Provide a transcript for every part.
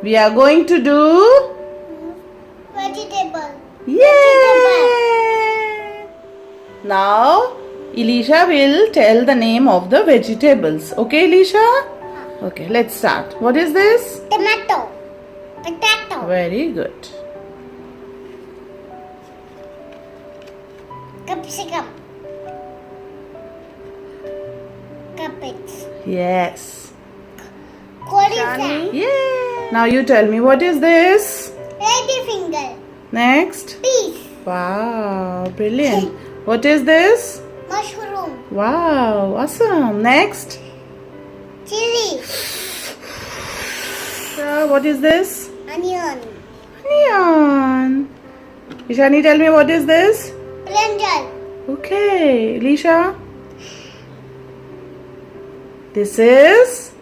We are going to do Vegetable. Yay! Now Elisha will tell the name of the vegetables. Okay, Elisha? Okay, let's start. What is this? Tomato. Potato. Very good. Capsicum. Cabbage. Yes. Cauliflower. Yay! Now you tell me, what is this? Lady finger. Next. Peas. Wow, brilliant. What is this? Mushroom. Wow, awesome. Next. Chili. What is this? Onion. Onion. Ishani, tell me, what is this? Brinjal. Okay, Lisha. This is.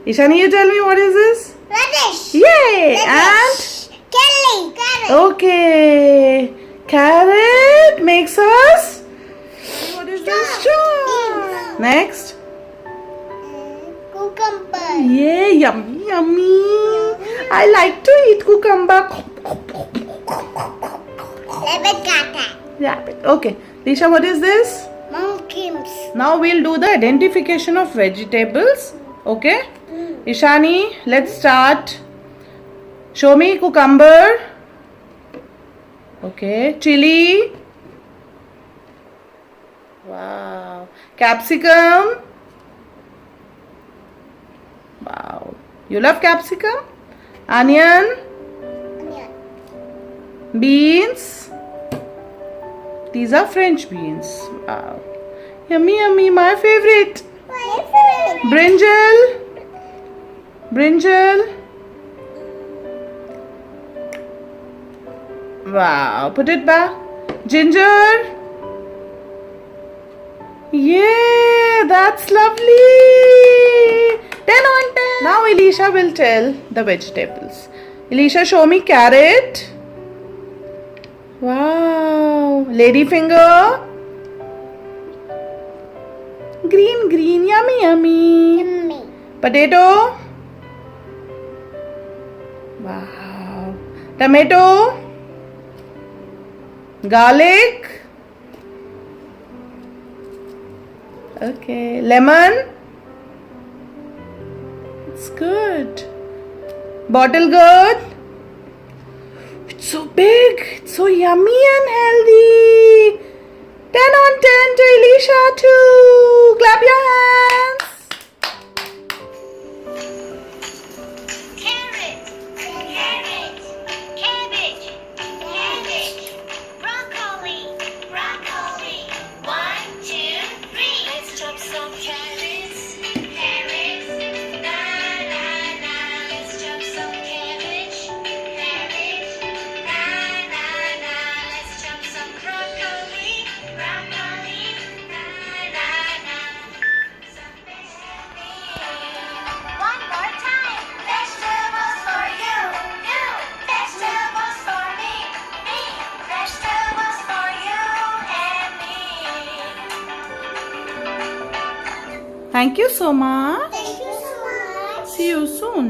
Ishani, you tell me, what is this? Radish. Yay! Radish. Kelly. Carrot. And okay, carrot makes us. What is this? Straw. Next. Cucumber. Yeah, yummy, yummy. I like to eat cucumber. Rabbit. Rabbit. Okay, Lisha, what is this? Pumpkins. Now we'll do the identification of vegetables. Okay? Ishani, let's start. Show me cucumber. Okay. Chili. Wow. Capsicum. Wow. You love capsicum? Onion. Onion. Beans. These are French beans. Wow. Yummy, yummy. My favorite. Brinjal. Brinjal. Wow. Put it back. Ginger. Yeah, that's lovely. 10 on 10. Now Elisha will tell the vegetables. Elisha, show me carrot. Wow. Ladyfinger. Green, green. Yummy, yummy. Yummy. Potato. Wow. Tomato. Garlic. Okay. Lemon. It's good. Bottle gourd. It's so big. It's so yummy and healthy. 10 on 10 to Elisha too. Clap your hands. Carrot. Carrot. Cabbage. Cabbage. Broccoli. Broccoli. 1, 2, 3. Let's chop some carrots. Carrots. Na na na. Let's chop some cabbage. Cabbage. Na na na. Let's chop some broccoli. Broccoli. Na na na. Some vegetables. One more time. Vegetables for you. You. Vegetables for me. Me. Vegetables for you and me. Thank you so much. Thank you so much. See you soon.